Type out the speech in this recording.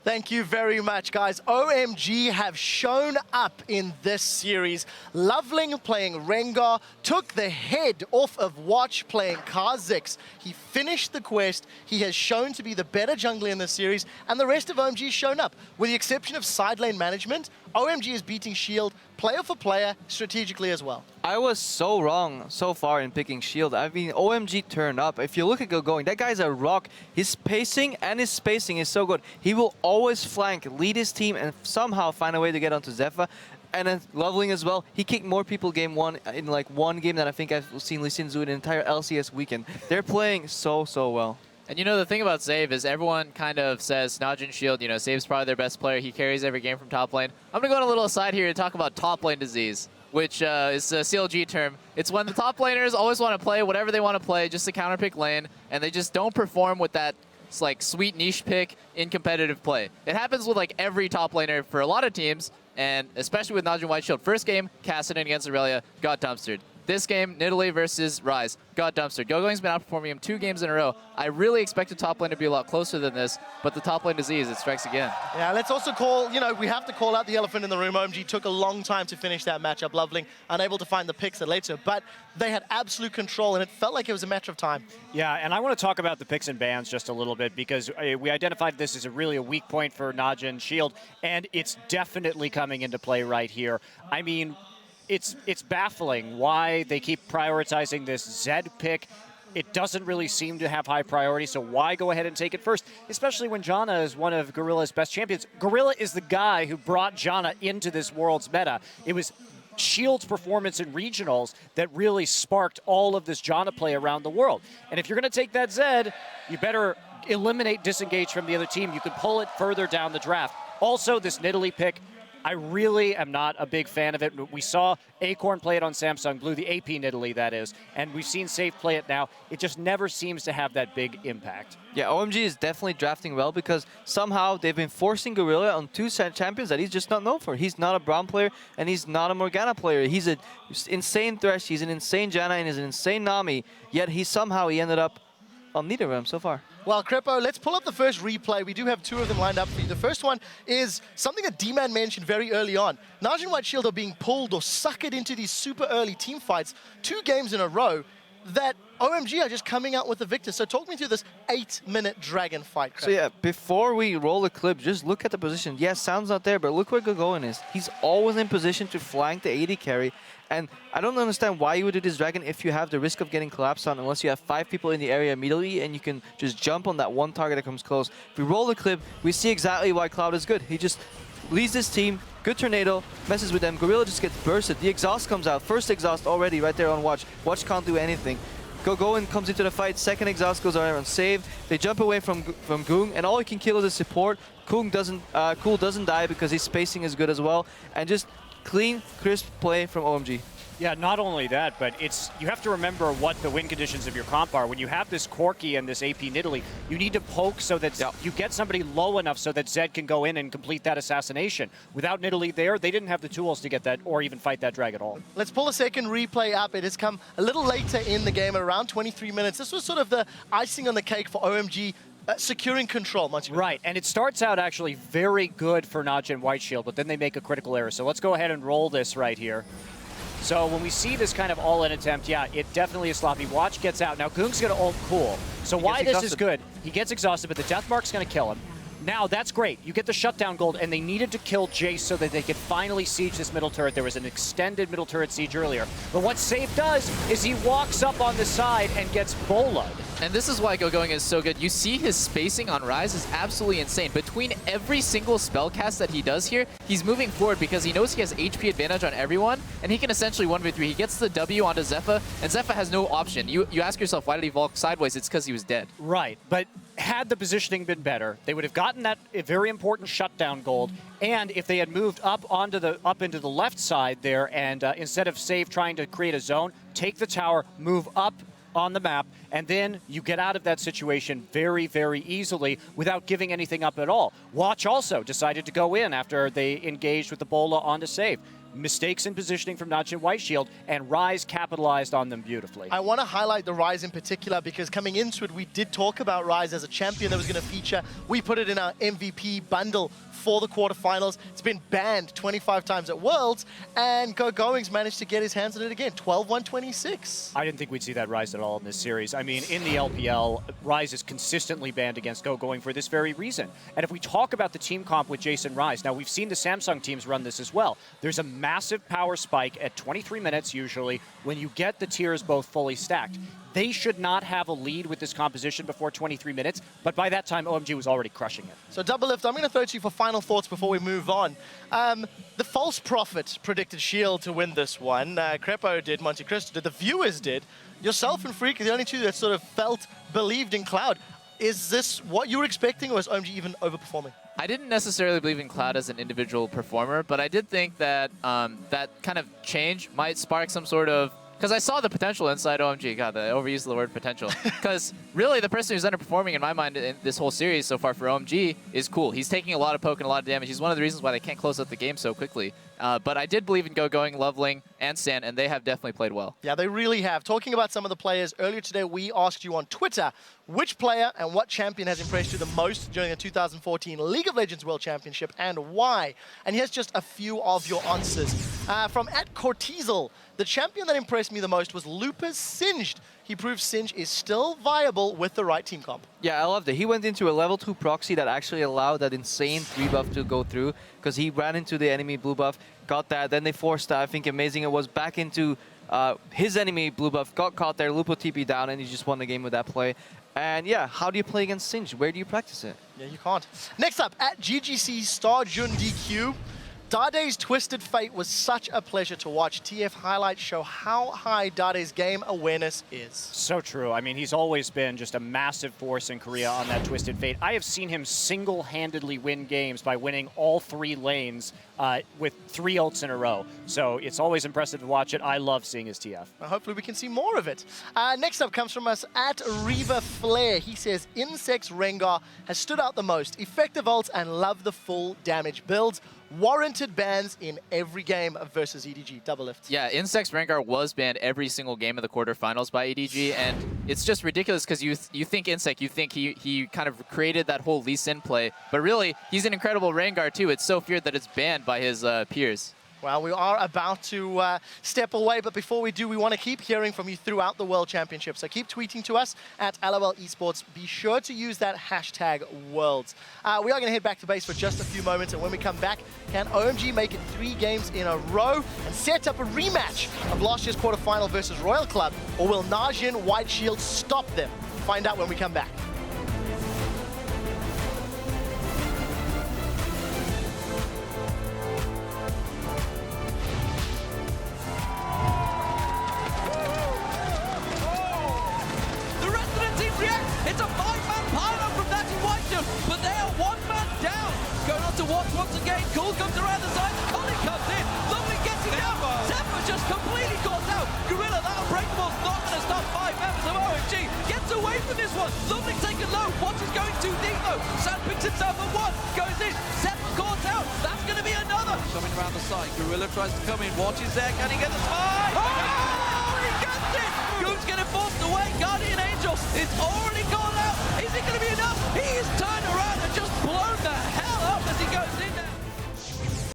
Thank you very much, guys. OMG have shown up in this series. Loveling playing Rengar took the head off of Watch playing Kha'Zix. He finished the quest. He has shown to be the better jungler in this series, and the rest of OMG has shown up. With the exception of side lane management, OMG is beating Shield player for player strategically as well. I was so wrong so far in picking Shield. I mean, OMG turned up. If you look at going, that guy's a rock. His pacing and his spacing is so good. He will always flank, lead his team, and somehow find a way to get onto Zephyr. And then Loveling as well. He kicked more people game one in like one game than I think I've seen Lee Sin do in an entire LCS weekend. They're playing so well. And you know, the thing about Zave is everyone kind of says NaJin Shield, you know, Zave's probably their best player. He carries every game from top lane. I'm going to go on a little aside here to talk about top lane disease, which is a CLG term. It's when the top laners always want to play whatever they want to play just to counterpick lane, and they just don't perform with that like sweet niche pick in competitive play. It happens with like every top laner for a lot of teams, and especially with NaJin White Shield. First game, Kassadin against Aurelia, got dumpstered. This game, Nidalee versus Ryze, got dumpstered. Gogoing's been outperforming him 2 games in a row. I really expected top lane to be a lot closer than this, but the top lane disease, it strikes again. Yeah, let's also call, you know, we have to call out the elephant in the room. OMG took a long time to finish that matchup. Loveling unable to find the picks at later, but they had absolute control, and it felt like it was a matter of time. Yeah, and I want to talk about the picks and bans just a little bit, because we identified this as really a weak point for NaJin Shield, and it's definitely coming into play right here. I mean, it's baffling why they keep prioritizing this Zed pick. It doesn't really seem to have high priority, so why go ahead and take it first? Especially when Janna is one of Gorilla's best champions. Gorilla is the guy who brought Janna into this world's meta. It was Shield's performance in regionals that really sparked all of this Janna play around the world. And if you're going to take that Zed, you better eliminate disengage from the other team. You can pull it further down the draft. Also, this Nidalee pick, I really am not a big fan of it. We saw Acorn play it on Samsung Blue, the AP Nidalee, that is, and we've seen Safe play it now. It just never seems to have that big impact. Yeah, OMG is definitely drafting well because somehow they've been forcing Gorilla on 2 champions that he's just not known for. He's not a Braum player, and he's not a Morgana player. He's an insane Thresh, he's an insane Janna, and he's an insane Nami, yet he ended up on neither of them so far. Well, Crepo, let's pull up the first replay. We do have 2 of them lined up for you. The first one is something that D-Man mentioned very early on. NaJin White Shield are being pulled or suckered into these super early team fights 2 games in a row that OMG are just coming out with the victor. So talk me through this 8-minute dragon fight, Crepo. So yeah, before we roll the clip, just look at the position. Yes, Sound's not there, but look where Gogoin is. He's always in position to flank the AD carry. And I don't understand why you would do this dragon if you have the risk of getting collapsed on, unless you have 5 people in the area immediately and you can just jump on that one target that comes close. If we roll the clip, we see exactly why Cloud is good. He just leads his team, good tornado, messes with them. Gorilla just gets bursted. The exhaust comes out. First exhaust already right there on Watch. Watch can't do anything. Gogoin comes into the fight, second exhaust goes around on save. They jump away from Goong, and all he can kill is his support. Cool doesn't die because his spacing is good as well. And just clean, crisp play from OMG. Yeah, not only that, but you have to remember what the win conditions of your comp are. When you have this Corki and this AP Nidalee, you need to poke so that you get somebody low enough so that Zed can go in and complete that assassination. Without Nidalee there, they didn't have the tools to get that or even fight that drag at all. Let's pull a second replay up. It has come a little later in the game, around 23 minutes. This was sort of the icing on the cake for OMG. Securing control much better. Right, and it starts out actually very good for NaJin White Shield, but then they make a critical error. So let's go ahead and roll this right here. So when we see this kind of all-in attempt, yeah, it definitely is sloppy. Watch gets out. Now Goong's going to ult cool. So why this is good, he gets exhausted, but the Death Mark's going to kill him. Now, that's great. You get the shutdown gold, and they needed to kill Jace so that they could finally siege this middle turret. There was an extended middle turret siege earlier. But what Safe does is he walks up on the side and gets boloed. And this is why Gogoing is so good. You see his spacing on Ryze is absolutely insane. Between every single spell cast that he does here, he's moving forward because he knows he has HP advantage on everyone, and he can essentially 1v3. He gets the W onto Zephyr, and Zephyr has no option. You ask yourself, why did he vault sideways? It's because he was dead. Right, but had the positioning been better, they would have gotten that very important shutdown gold, and if they had moved up into the left side there, and instead of Save trying to create a zone, take the tower, move up on the map, and then you get out of that situation very, very easily without giving anything up at all. Watch also decided to go in after they engaged with the Bola onto Save. mistakes in positioning from NaJin White Shield, and Rise capitalized on them beautifully. I want to highlight the Rise in particular because coming into it, we did talk about Rise as a champion that was going to feature. We put it in our MVP bundle for the quarterfinals. It's been banned 25 times at Worlds, and GoGoing's managed to get his hands on it again, 12-1-26. I didn't think we'd see that Rise at all in this series. I mean, in the LPL, Rise is consistently banned against GoGoing for this very reason. And if we talk about the team comp with Jason Rise, now we've seen the Samsung teams run this as well. There's a massive power spike at 23 minutes usually when you get the tiers both fully stacked. They should not have a lead with this composition before 23 minutes, but by that time, OMG was already crushing it. So Double Lift, I'm going to throw to you for final thoughts before we move on. The False Prophet predicted Shield to win this one. Crepo did, Monte Cristo did, the viewers did. Yourself and Freak are the only two that sort of believed in Cloud. Is this what you were expecting, or is OMG even overperforming? I didn't necessarily believe in Cloud as an individual performer, but I did think that that kind of change might spark some sort of... Because I saw the potential inside OMG. God, I overused the word potential. Because really, the person who's underperforming in my mind in this whole series so far for OMG is cool. He's taking a lot of poke and a lot of damage. He's one of the reasons why they can't close out the game so quickly. But I did believe in GoGoing, Loveling, and Stan, and they have definitely played well. Yeah, they really have. Talking about some of the players, earlier today we asked you on Twitter which player and what champion has impressed you the most during the 2014 League of Legends World Championship and why. And here's just a few of your answers. From @Cortizel, the champion that impressed me the most was Lupus Singed. He proved Singe is still viable with the right team comp. Yeah, I loved it. He went into a level 2 proxy that actually allowed that insane 3 buff to go through because he ran into the enemy blue buff, got that, then they forced, I think amazing it was, back into his enemy blue buff, got caught there, Lupo TP down, and he just won the game with that play. And yeah, how do you play against Singe? Where do you practice it? Yeah, you can't. Next up, @GGC Starjun DQ. Dade's Twisted Fate was such a pleasure to watch. TF highlights show how high Dade's game awareness is. So true. I mean, he's always been just a massive force in Korea on that Twisted Fate. I have seen him single-handedly win games by winning all 3 lanes with 3 ults in a row. So it's always impressive to watch it. I love seeing his TF. Well, hopefully we can see more of it. Next up comes from us @Reva Flair. He says, Insect's Rengar has stood out the most. Effective ults and love the full damage builds. Warranted bans in every game versus EDG. Double Lift. Yeah, Insect's Rengar was banned every single game of the quarterfinals by EDG, and it's just ridiculous because you think Insect, you think he kind of created that whole Lee Sin play, but really, he's an incredible Rengar too. It's so feared that it's banned by his peers. Well, we are about to step away, but before we do, we want to keep hearing from you throughout the World Championship. So keep tweeting to us @LOL Esports. Be sure to use that hashtag Worlds. We are going to head back to base for just a few moments, and when we come back, can OMG make it 3 games in a row and set up a rematch of last year's quarterfinal versus Royal Club, or will NaJin White Shield stop them? Find out when we come back. It's a 5-man pile-up from NaJin White Shield, but they are 1 man down. Going on to watch once again. Cool comes around the side. Colin comes in. Lovely gets it down. Zephyr just completely caught out. Gorilla, that unbreakable's not going to stop 5 members of OMG. Gets away from this one. Lovely taken low. Watch is going too deep though. Sam picks himself at 1. Goes in. Zephyr caught out. That's going to be another. Coming around the side. Gorilla tries to come in. Watch is there. Can he get the spy? Oh! He gets it. Goon's getting forced away. Guardian Angel is already gone out. Is it going to be enough? He is turned around and just blown the